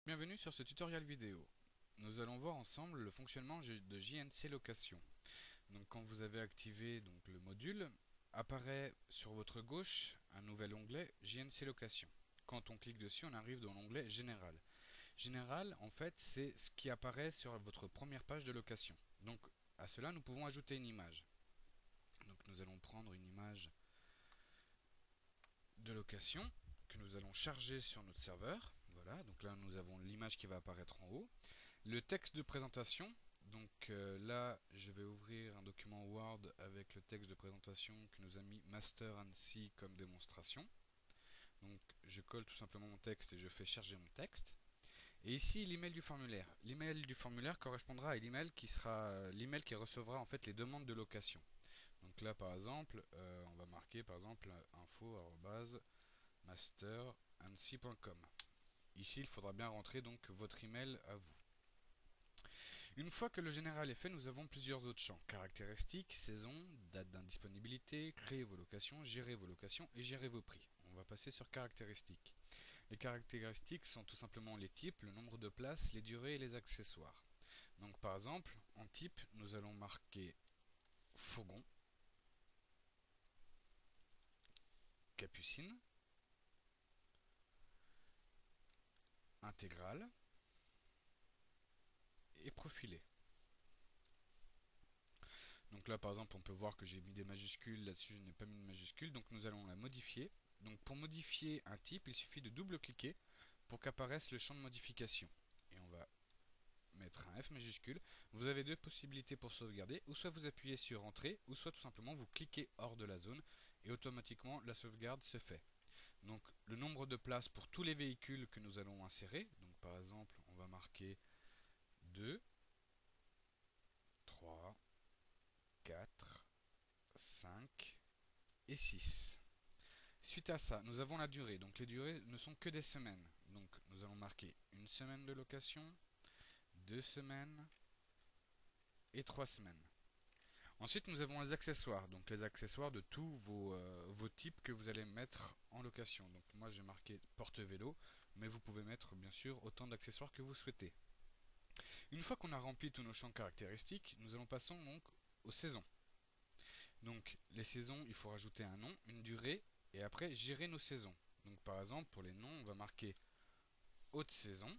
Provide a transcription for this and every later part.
Bienvenue sur ce tutoriel vidéo. Nous allons voir ensemble le fonctionnement de JNC Location. Donc quand vous avez activé le module, apparaît sur votre gauche un nouvel onglet JNC Location. Quand on clique dessus, on arrive dans l'onglet Général. Général, en fait, c'est ce qui apparaît sur votre première page de location. Donc à cela, nous pouvons ajouter une image. Donc nous allons prendre une image de location que nous allons charger sur notre serveur. Voilà, donc là nous avons l'image qui va apparaître en haut. Le texte de présentation, là je vais ouvrir un document Word avec le texte de présentation que nous a mis Master Annecy comme démonstration. Donc je colle tout simplement mon texte et je fais charger mon texte. Et ici l'email du formulaire. L'email du formulaire correspondra à l'email qui sera l'email qui recevra en fait les demandes de location. Donc là par exemple, on va marquer par exemple info@masterannecy.com. Ici il faudra bien rentrer donc votre email à vous. Une fois que le général est fait, nous avons plusieurs autres champs. Caractéristiques, saison, date d'indisponibilité, créer vos locations et gérer vos prix. On va passer sur caractéristiques. Les caractéristiques sont tout simplement les types, le nombre de places, les durées et les accessoires. Donc par exemple, en type, nous allons marquer fourgon, capucine, intégrale et profilé. Donc là par exemple on peut voir que j'ai mis des majuscules, là-dessus je n'ai pas mis de majuscules, donc nous allons la modifier. Donc pour modifier un type, il suffit de double-cliquer pour qu'apparaisse le champ de modification. Et on va mettre un F majuscule. Vous avez deux possibilités pour sauvegarder, ou soit vous appuyez sur Entrée, ou soit tout simplement vous cliquez hors de la zone, et automatiquement la sauvegarde se fait. Donc le nombre de places pour tous les véhicules que nous allons insérer, donc par exemple on va marquer 2, 3, 4, 5 et 6. Suite à ça, nous avons la durée. Donc les durées ne sont que des semaines. Donc nous allons marquer une semaine de location, 2 semaines et 3 semaines. Ensuite, nous avons les accessoires. Donc les accessoires de tous vos types que vous allez mettre en location. Donc moi j'ai marqué porte-vélo, mais vous pouvez mettre bien sûr autant d'accessoires que vous souhaitez. Une fois qu'on a rempli tous nos champs caractéristiques, nous allons passer donc aux saisons. Donc les saisons, il faut rajouter un nom, une durée, et après gérer nos saisons. Donc par exemple, pour les noms, on va marquer haute saison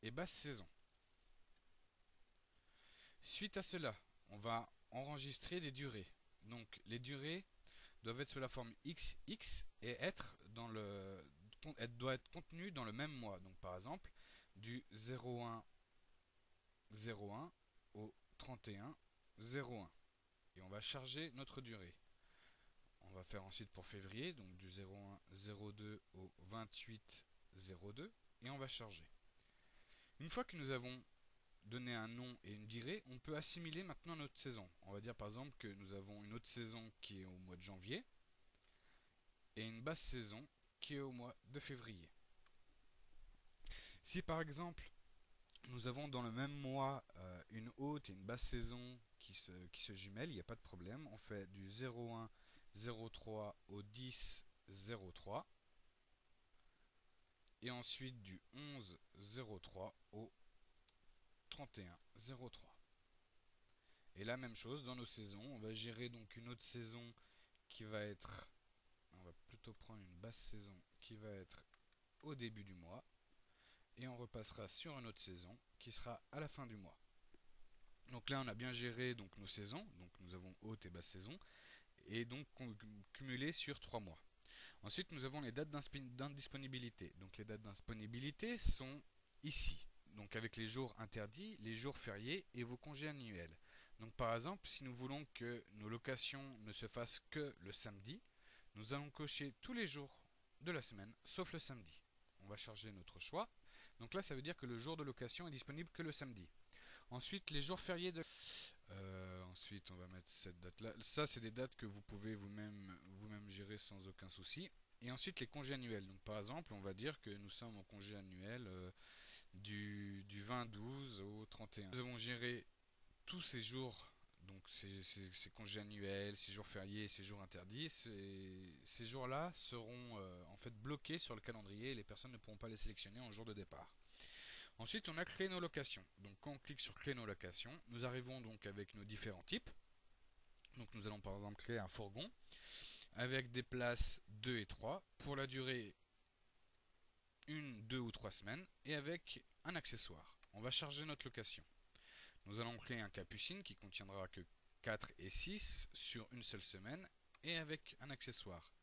et basse saison. Suite à cela, on va enregistrer des durées. Donc les durées doivent être sous la forme XX et elle doit être contenue dans le même mois. Donc par exemple, du 01/01 au 31/01. Et on va charger notre durée. On va faire ensuite pour février, donc du 01/02 au 28/02, et on va charger. Une fois que nous avons donné un nom et une durée, on peut assimiler maintenant notre saison. On va dire par exemple que nous avons une haute saison qui est au mois de janvier et une basse saison qui est au mois de février. Si par exemple nous avons dans le même mois une haute et une basse saison qui se jumellent, il n'y a pas de problème. On fait du 01/03 au 10/03 et ensuite du 11/03 au 31/03. Et la même chose dans nos saisons, on va gérer donc une autre saison qui va être, on va plutôt prendre une basse saison qui va être au début du mois, et on repassera sur une autre saison qui sera à la fin du mois. Donc là on a bien géré donc nos saisons, donc nous avons haute et basse saison, et donc cumulé sur 3 mois. Ensuite nous avons les dates d'indisponibilité. Donc les dates d'indisponibilité sont ici, donc avec les jours interdits, les jours fériés et vos congés annuels. Donc par exemple, si nous voulons que nos locations ne se fassent que le samedi, nous allons cocher tous les jours de la semaine, sauf le samedi. On va charger notre choix. Donc là, ça veut dire que le jour de location est disponible que le samedi. Ensuite, les jours fériés de... ensuite, on va mettre cette date-là. Ça, c'est des dates que vous pouvez vous-même gérer sans aucun souci. Et ensuite, les congés annuels. Donc, par exemple, on va dire que nous sommes en congé annuel du 20/12 au 31. Nous avons géré tous ces jours Donc ces congés annuels, ces jours fériés, ces jours interdits, ces jours-là seront en fait bloqués sur le calendrier et les personnes ne pourront pas les sélectionner en jour de départ. Ensuite, on a créé nos locations. Donc quand on clique sur créer nos locations, nous arrivons donc avec nos différents types. Donc nous allons par exemple créer un fourgon avec des places 2 et 3 pour la durée 1, 2 ou 3 semaines et avec un accessoire. On va charger notre location. Nous allons créer un capucine qui contiendra que 4 et 6 sur une seule semaine et avec un accessoire.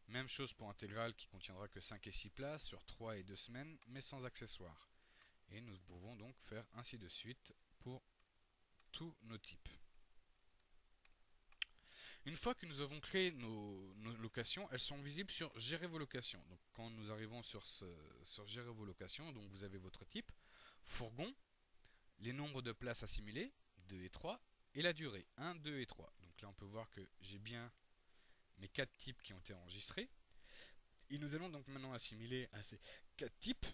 Même chose pour intégral qui contiendra que 5 et 6 places sur 3 et 2 semaines mais sans accessoire. Et nous pouvons donc faire ainsi de suite pour tous nos types. Une fois que nous avons créé nos locations, elles sont visibles sur gérer vos locations. Donc quand nous arrivons sur gérer vos locations, donc vous avez votre type, fourgon, les nombres de places assimilées, 2 et 3, et la durée, 1, 2 et 3. Donc là on peut voir que j'ai bien mes 4 types qui ont été enregistrés. Et nous allons donc maintenant assimiler à ces 4 types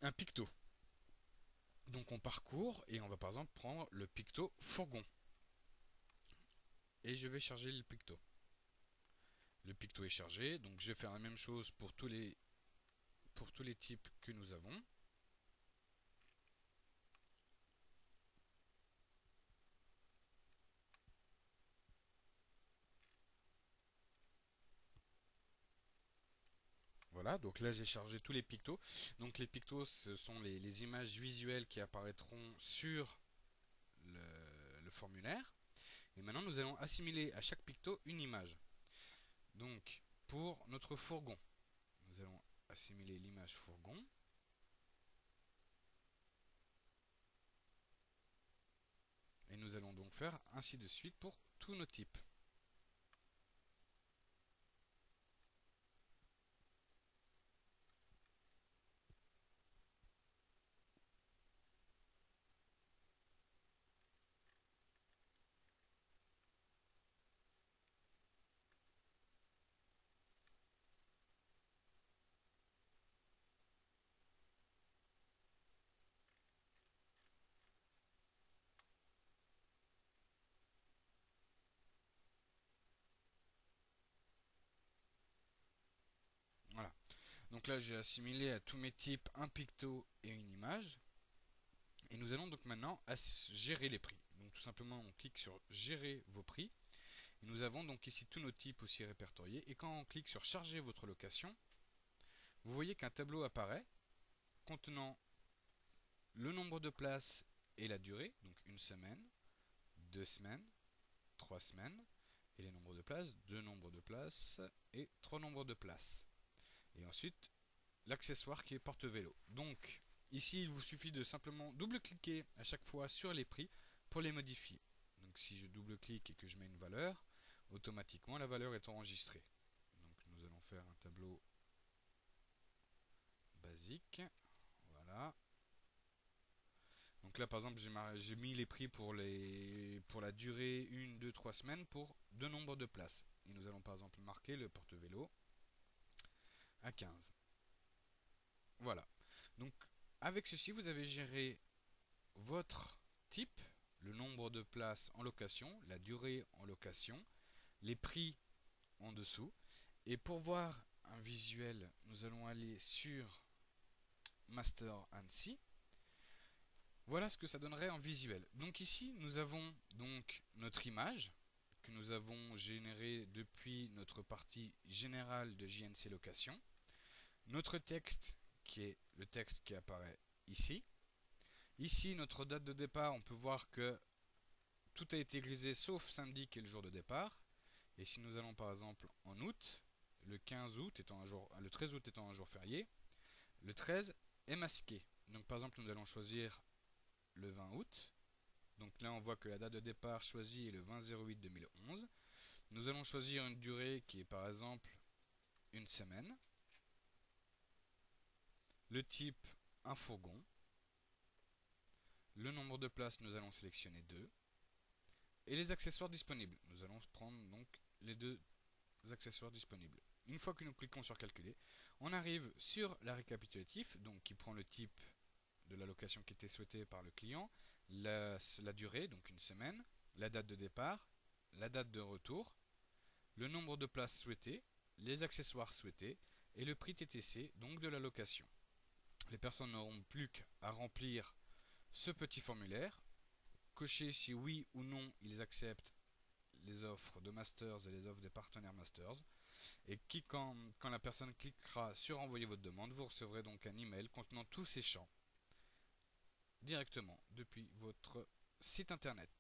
un picto. Donc on parcourt et on va par exemple prendre le picto fourgon. Et je vais charger le picto. Le picto est chargé, donc je vais faire la même chose pour tous les types que nous avons. Voilà, donc là j'ai chargé tous les pictos. Donc les pictos, ce sont les images visuelles qui apparaîtront sur le formulaire. Et maintenant nous allons assimiler à chaque picto une image. Donc pour notre fourgon, nous allons assimiler l'image fourgon. Et nous allons donc faire ainsi de suite pour tous nos types. Voilà. Donc là j'ai assimilé à tous mes types un picto et une image. Et nous allons donc maintenant gérer les prix. Donc tout simplement on clique sur gérer vos prix. Et nous avons donc ici tous nos types aussi répertoriés. Et quand on clique sur charger votre location, vous voyez qu'un tableau apparaît contenant le nombre de places et la durée, donc une semaine, 2 semaines, 3 semaines, et les nombres de places, 2 nombres de places et 3 nombres de places. Et ensuite, l'accessoire qui est porte-vélo. Donc, ici, il vous suffit de simplement double-cliquer à chaque fois sur les prix pour les modifier. Donc, si je double-clique et que je mets une valeur, automatiquement la valeur est enregistrée. Donc, nous allons faire un tableau basique. Voilà. Donc là, par exemple, j'ai mis les prix pour la durée 1, 2, 3 semaines pour 2 nombres de places. Et nous allons par exemple marquer le porte-vélo à 15. Voilà. Donc, avec ceci, vous avez géré votre type, le nombre de places en location, la durée en location, les prix en dessous. Et pour voir un visuel, nous allons aller sur Master Annecy. Voilà ce que ça donnerait en visuel. Donc ici, nous avons donc notre image que nous avons générée depuis notre partie générale de JNC Location. Notre texte qui est le texte qui apparaît ici. Ici, notre date de départ, on peut voir que tout a été grisé sauf samedi qui est le jour de départ. Et si nous allons par exemple en août, le 15 août étant un jour, le 13 août étant un jour férié, le 13 est masqué. Donc par exemple, nous allons choisir le 20 août. Donc là, on voit que la date de départ choisie est le 20-08-2011. Nous allons choisir une durée qui est par exemple une semaine. Le type, un fourgon. Le nombre de places, nous allons sélectionner 2. Et les accessoires disponibles. Nous allons prendre donc les 2 accessoires disponibles. Une fois que nous cliquons sur calculer, on arrive sur la récapitulatif, donc qui prend le type de la location qui était souhaitée par le client, la durée, donc une semaine, la date de départ, la date de retour, le nombre de places souhaitées, les accessoires souhaités et le prix TTC, donc de la location. Les personnes n'auront plus qu'à remplir ce petit formulaire, cocher si oui ou non ils acceptent les offres de Masters et les offres des partenaires Masters, et quand la personne cliquera sur envoyer votre demande, vous recevrez donc un email contenant tous ces champs directement depuis votre site internet.